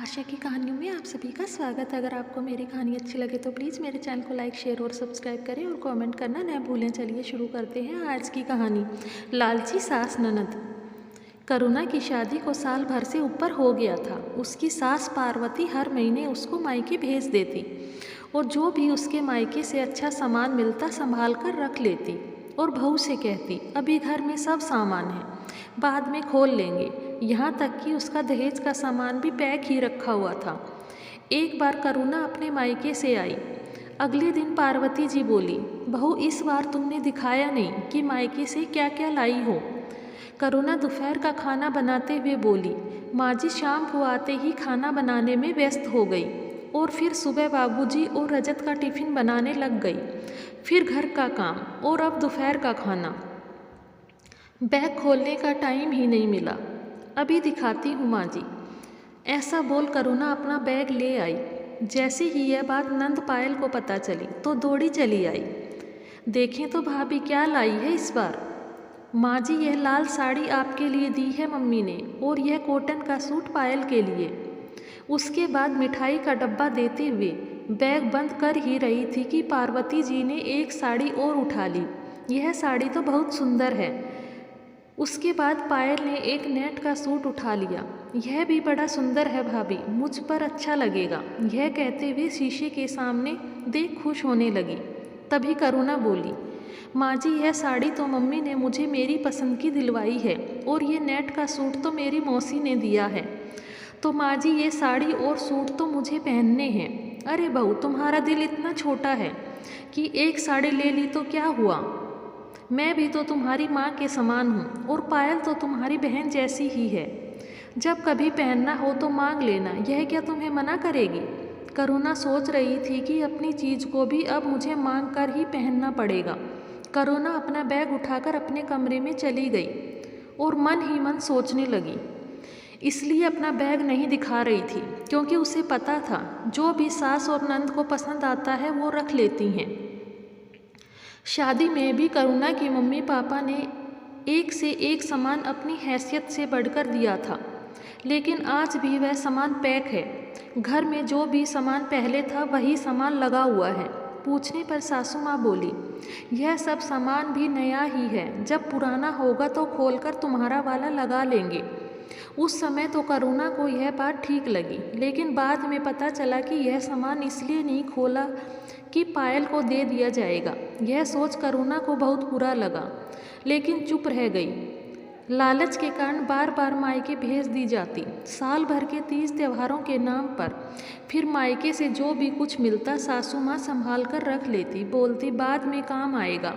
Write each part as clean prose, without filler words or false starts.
आशा की कहानियों में आप सभी का स्वागत है। अगर आपको मेरी कहानी अच्छी लगे तो प्लीज़ मेरे चैनल को लाइक, शेयर और सब्सक्राइब करें और कमेंट करना न भूलें। चलिए शुरू करते हैं आज की कहानी। लालची सास ननद। करुणा की शादी को साल भर से ऊपर हो गया था। उसकी सास पार्वती हर महीने उसको मायके भेज देती और जो भी उसके मायके से अच्छा सामान मिलता संभाल कर रख लेती और बहू से कहती, अभी घर में सब सामान है, बाद में खोल लेंगे। यहाँ तक कि उसका दहेज का सामान भी पैक ही रखा हुआ था। एक बार करुणा अपने मायके से आई। अगले दिन पार्वती जी बोली, बहू इस बार तुमने दिखाया नहीं कि मायके से क्या क्या लाई हो। करुणा दोपहर का खाना बनाते हुए बोली, माँ जी शाम को आते ही खाना बनाने में व्यस्त हो गई और फिर सुबह बाबूजी और रजत का टिफिन बनाने लग गई, फिर घर का काम और अब दोपहर का खाना। बैग खोलने का टाइम ही नहीं मिला। अभी दिखाती हूँ माँ जी। ऐसा बोल करुणा अपना बैग ले आई। जैसे ही यह बात नंद पायल को पता चली तो दौड़ी चली आई। देखें तो भाभी क्या लाई है इस बार। माँ जी यह लाल साड़ी आपके लिए दी है मम्मी ने और यह कॉटन का सूट पायल के लिए। उसके बाद मिठाई का डब्बा देते हुए बैग बंद कर ही रही थी कि पार्वती जी ने एक साड़ी और उठा ली। यह साड़ी तो बहुत सुंदर है। उसके बाद पायल ने एक नेट का सूट उठा लिया। यह भी बड़ा सुंदर है भाभी, मुझ पर अच्छा लगेगा। यह कहते हुए शीशे के सामने देख खुश होने लगी। तभी करुणा बोली, माँ जी यह साड़ी तो मम्मी ने मुझे मेरी पसंद की दिलवाई है और ये नेट का सूट तो मेरी मौसी ने दिया है। तो माँ जी ये साड़ी और सूट तो मुझे पहनने हैं। अरे बहू तुम्हारा दिल इतना छोटा है कि एक साड़ी ले ली तो क्या हुआ। मैं भी तो तुम्हारी माँ के समान हूँ और पायल तो तुम्हारी बहन जैसी ही है। जब कभी पहनना हो तो मांग लेना, यह क्या तुम्हें मना करेगी। करुणा सोच रही थी कि अपनी चीज़ को भी अब मुझे मांग कर ही पहनना पड़ेगा। करुणा अपना बैग उठाकर अपने कमरे में चली गई और मन ही मन सोचने लगी। इसलिए अपना बैग नहीं दिखा रही थी क्योंकि उसे पता था जो भी सास और नंद को पसंद आता है वो रख लेती हैं। शादी में भी करुणा की मम्मी पापा ने एक से एक सामान अपनी हैसियत से बढ़कर दिया था, लेकिन आज भी वह सामान पैक है। घर में जो भी सामान पहले था वही सामान लगा हुआ है। पूछने पर सासू माँ बोली, यह सब सामान भी नया ही है, जब पुराना होगा तो खोलकर तुम्हारा वाला लगा लेंगे। उस समय तो करुणा को यह बात ठीक लगी, लेकिन बाद में पता चला कि यह सामान इसलिए नहीं खोला कि पायल को दे दिया जाएगा। यह सोच करुणा को बहुत बुरा लगा, लेकिन चुप रह गई। लालच के कारण बार बार मायके भेज दी जाती। साल भर के 30 त्योहारों के नाम पर फिर मायके से जो भी कुछ मिलता सासू माँ संभाल कर रख लेती, बोलती बाद में काम आएगा।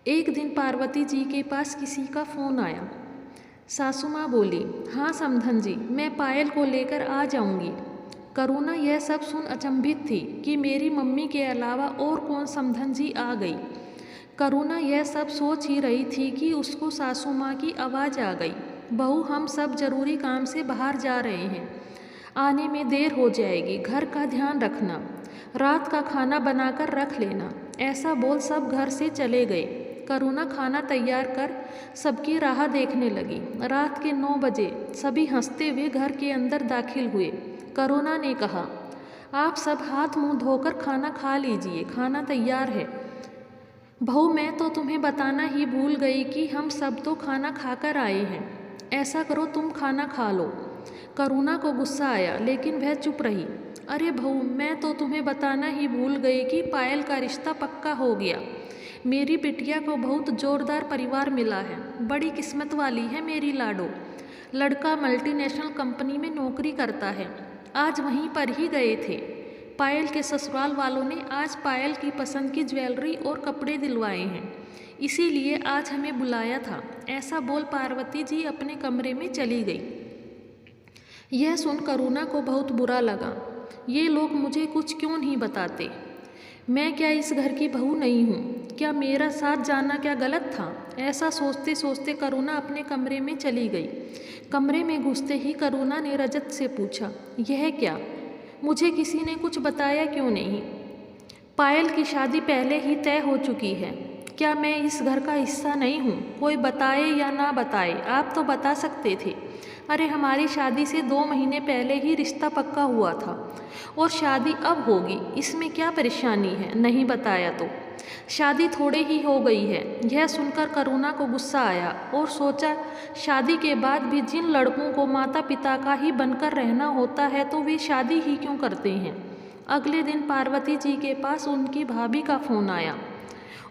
एक दिन पार्वती जी के पास किसी का फ़ोन आया। सासू माँ बोली, हाँ समधन जी, मैं पायल को लेकर आ जाऊंगी। करुणा यह सब सुन अचंभित थी कि मेरी मम्मी के अलावा और कौन समधन जी आ गई। करुणा यह सब सोच ही रही थी कि उसको सासू माँ की आवाज़ आ गई, बहू हम सब जरूरी काम से बाहर जा रहे हैं, आने में देर हो जाएगी, घर का ध्यान रखना, रात का खाना बनाकर रख लेना। ऐसा बोल सब घर से चले गए। करुणा खाना तैयार कर सबकी राह देखने लगी। रात के 9 बजे सभी हंसते हुए घर के अंदर दाखिल हुए। करुणा ने कहा, आप सब हाथ मुंह धोकर खाना खा लीजिए, खाना तैयार है। बहू मैं तो तुम्हें बताना ही भूल गई कि हम सब तो खाना खाकर आए हैं। ऐसा करो तुम खाना खा लो। करुणा को गुस्सा आया, लेकिन वह चुप रही। अरे बहू मैं तो तुम्हें बताना ही भूल गई कि पायल का रिश्ता पक्का हो गया। मेरी बिटिया को बहुत जोरदार परिवार मिला है, बड़ी किस्मत वाली है मेरी लाडो। लड़का मल्टीनेशनल कंपनी में नौकरी करता है, आज वहीं पर ही गए थे। पायल के ससुराल वालों ने आज पायल की पसंद की ज्वेलरी और कपड़े दिलवाए हैं, इसीलिए आज हमें बुलाया था। ऐसा बोल पार्वती जी अपने कमरे में चली गई। यह सुन करुणा को बहुत बुरा लगा। ये लोग मुझे कुछ क्यों नहीं बताते। मैं क्या इस घर की बहू नहीं हूँ? क्या मेरा साथ जाना क्या गलत था? ऐसा सोचते सोचते करुणा अपने कमरे में चली गई। कमरे में घुसते ही करुणा ने रजत से पूछा, यह क्या? मुझे किसी ने कुछ बताया क्यों नहीं? पायल की शादी पहले ही तय हो चुकी है। क्या मैं इस घर का हिस्सा नहीं हूँ? कोई बताए या ना बताए, आप तो बता सकते थे। अरे हमारी शादी से 2 महीने पहले ही रिश्ता पक्का हुआ था और शादी अब होगी, इसमें क्या परेशानी है? नहीं बताया तो शादी थोड़े ही हो गई है। यह सुनकर करुणा को गुस्सा आया और सोचा शादी के बाद भी जिन लड़कों को माता पिता का ही बनकर रहना होता है तो वे शादी ही क्यों करते हैं। अगले दिन पार्वती जी के पास उनकी भाभी का फ़ोन आया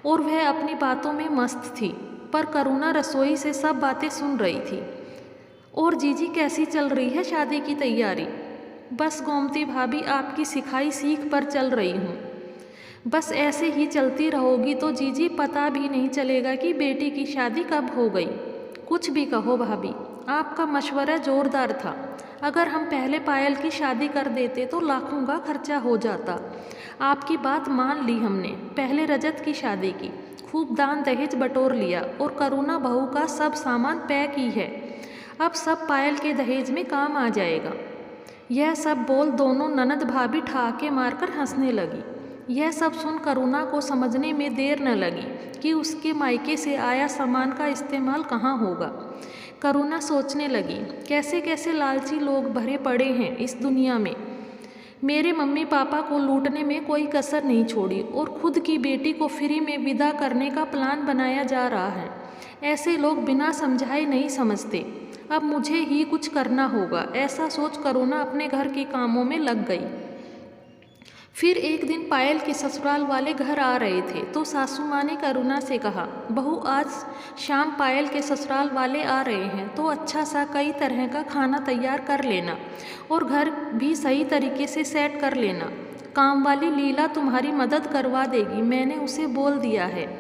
और वह अपनी बातों में मस्त थी, पर करुणा रसोई से सब बातें सुन रही थी। और जीजी कैसी चल रही है शादी की तैयारी? बस गोमती भाभी आपकी सिखाई सीख पर चल रही हूँ। बस ऐसे ही चलती रहोगी तो जीजी पता भी नहीं चलेगा कि बेटी की शादी कब हो गई। कुछ भी कहो भाभी, आपका मशवरा ज़ोरदार था। अगर हम पहले पायल की शादी कर देते तो लाखों का खर्चा हो जाता। आपकी बात मान ली हमने। पहले रजत की शादी की, खूब दान दहेज बटोर लिया और करुणा बहू का सब सामान पैक ही है। अब सब पायल के दहेज में काम आ जाएगा। यह सब बोल दोनों ननद भाभी ठहाके मारकर हंसने लगी। यह सब सुन करुणा को समझने में देर न लगी कि उसके मायके से आया सामान का इस्तेमाल कहाँ होगा। करुणा सोचने लगी, कैसे कैसे लालची लोग भरे पड़े हैं इस दुनिया में। मेरे मम्मी पापा को लूटने में कोई कसर नहीं छोड़ी और खुद की बेटी को फ्री में विदा करने का प्लान बनाया जा रहा है। ऐसे लोग बिना समझाए नहीं समझते। अब मुझे ही कुछ करना होगा, ऐसा सोच करुणा अपने घर के कामों में लग गई। फिर एक दिन पायल के ससुराल वाले घर आ रहे थे तो सासू माँ ने करुणा से कहा, बहू आज शाम पायल के ससुराल वाले आ रहे हैं तो अच्छा सा कई तरह का खाना तैयार कर लेना और घर भी सही तरीके से सेट कर लेना। काम वाली लीला तुम्हारी मदद करवा देगी, मैंने उसे बोल दिया है।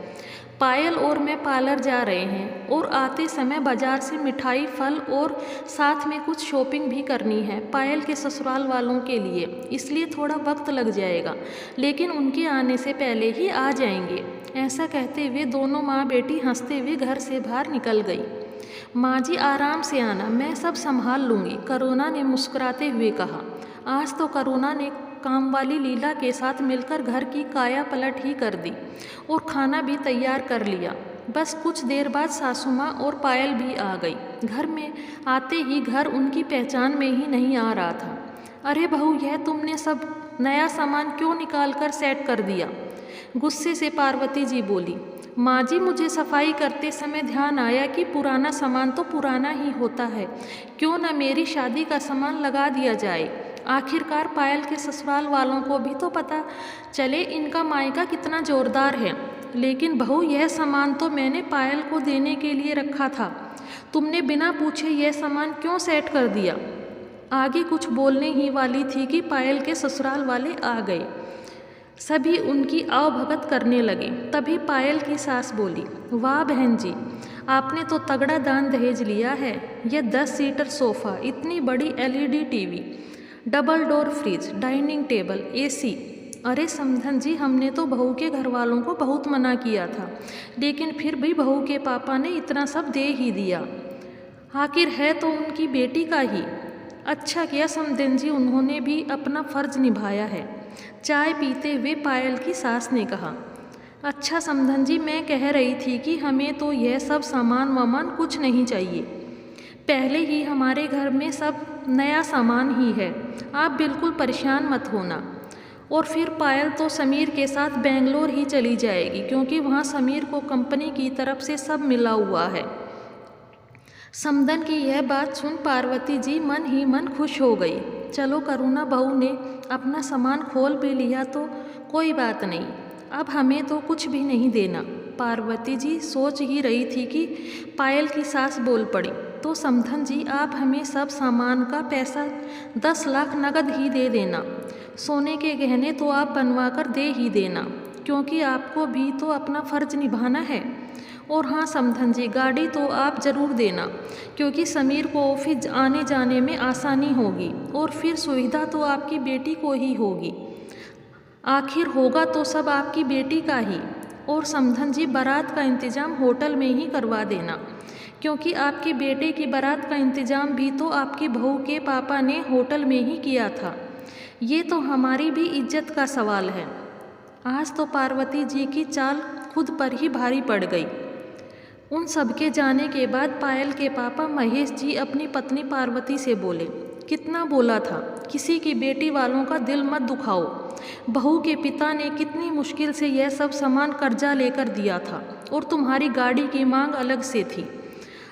पायल और मैं पार्लर जा रहे हैं और आते समय बाजार से मिठाई फल और साथ में कुछ शॉपिंग भी करनी है पायल के ससुराल वालों के लिए, इसलिए थोड़ा वक्त लग जाएगा, लेकिन उनके आने से पहले ही आ जाएंगे। ऐसा कहते हुए दोनों माँ बेटी हंसते हुए घर से बाहर निकल गई। माँ जी आराम से आना, मैं सब संभाल लूँगी, करुणा ने मुस्कुराते हुए कहा। आज तो करुणा ने काम वाली लीला के साथ मिलकर घर की काया पलट ही कर दी और खाना भी तैयार कर लिया। बस कुछ देर बाद सासू माँ और पायल भी आ गई। घर में आते ही घर उनकी पहचान में ही नहीं आ रहा था। अरे बहू, यह तुमने सब नया सामान क्यों निकाल कर सेट कर दिया? गुस्से से पार्वती जी बोली। माँ जी, मुझे सफाई करते समय ध्यान आया कि पुराना सामान तो पुराना ही होता है, क्यों न मेरी शादी का सामान लगा दिया जाए। आखिरकार पायल के ससुराल वालों को भी तो पता चले इनका मायका कितना जोरदार है। लेकिन बहू, यह सामान तो मैंने पायल को देने के लिए रखा था, तुमने बिना पूछे यह सामान क्यों सेट कर दिया? आगे कुछ बोलने ही वाली थी कि पायल के ससुराल वाले आ गए। सभी उनकी आवभगत करने लगे। तभी पायल की सास बोली, वाह बहन जी, आपने तो तगड़ा दान दहेज लिया है। यह 10 सीटर सोफ़ा, इतनी बड़ी LED TV, double door fridge, dining table, AC। अरे समधन जी, हमने तो बहू के घर वालों को बहुत मना किया था, लेकिन फिर भी बहू के पापा ने इतना सब दे ही दिया। आखिर है तो उनकी बेटी का ही। अच्छा किया समधन जी, उन्होंने भी अपना फ़र्ज निभाया है। चाय पीते हुए पायल की सास ने कहा, अच्छा समधन जी, मैं कह रही थी कि हमें तो यह सब सामान वामान कुछ नहीं चाहिए। पहले ही हमारे घर में सब नया सामान ही है, आप बिल्कुल परेशान मत होना। और फिर पायल तो समीर के साथ बेंगलोर ही चली जाएगी, क्योंकि वहाँ समीर को कंपनी की तरफ से सब मिला हुआ है। समधन की यह बात सुन पार्वती जी मन ही मन खुश हो गई। चलो, करुणा बहू ने अपना सामान खोल भी लिया तो कोई बात नहीं, अब हमें तो कुछ भी नहीं देना। पार्वती जी सोच ही रही थी कि पायल की सास बोल पड़ी, तो समधन जी, आप हमें सब सामान का पैसा 10 लाख नगद ही दे देना। सोने के गहने तो आप बनवा कर दे ही देना, क्योंकि आपको भी तो अपना फ़र्ज निभाना है। और हाँ समधन जी, गाड़ी तो आप ज़रूर देना, क्योंकि समीर को ऑफिस आने जाने में आसानी होगी और फिर सुविधा तो आपकी बेटी को ही होगी। आखिर होगा तो सब आपकी बेटी का ही। और समधन जी, बारात का इंतज़ाम होटल में ही करवा देना, क्योंकि आपके बेटे की बारात का इंतज़ाम भी तो आपकी बहू के पापा ने होटल में ही किया था। ये तो हमारी भी इज्जत का सवाल है। आज तो पार्वती जी की चाल खुद पर ही भारी पड़ गई। उन सबके जाने के बाद पायल के पापा महेश जी अपनी पत्नी पार्वती से बोले, कितना बोला था, किसी की बेटी वालों का दिल मत दुखाओ। बहू के पिता ने कितनी मुश्किल से यह सब सामान कर्जा लेकर दिया था और तुम्हारी गाड़ी की मांग अलग से थी।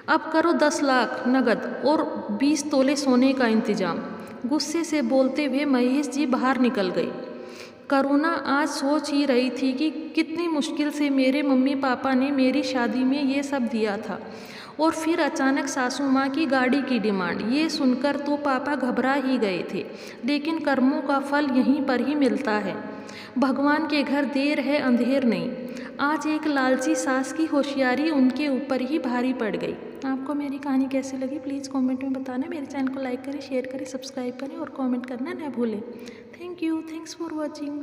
अब करो 10 लाख नगद और 20 तोले सोने का इंतजाम। गुस्से से बोलते हुए महेश जी बाहर निकल गए। करुणा आज सोच ही रही थी कि कितनी मुश्किल से मेरे मम्मी पापा ने मेरी शादी में ये सब दिया था, और फिर अचानक सासू माँ की गाड़ी की डिमांड। ये सुनकर तो पापा घबरा ही गए थे, लेकिन कर्मों का फल यहीं पर ही मिलता है। भगवान के घर देर है अंधेर नहीं। आज एक लालची सास की होशियारी उनके ऊपर ही भारी पड़ गई। आपको मेरी कहानी कैसी लगी प्लीज़ कमेंट में बताना। मेरे चैनल को लाइक करें, शेयर करें, सब्सक्राइब करें और कमेंट करना न भूलें। Thank you, thanks for watching.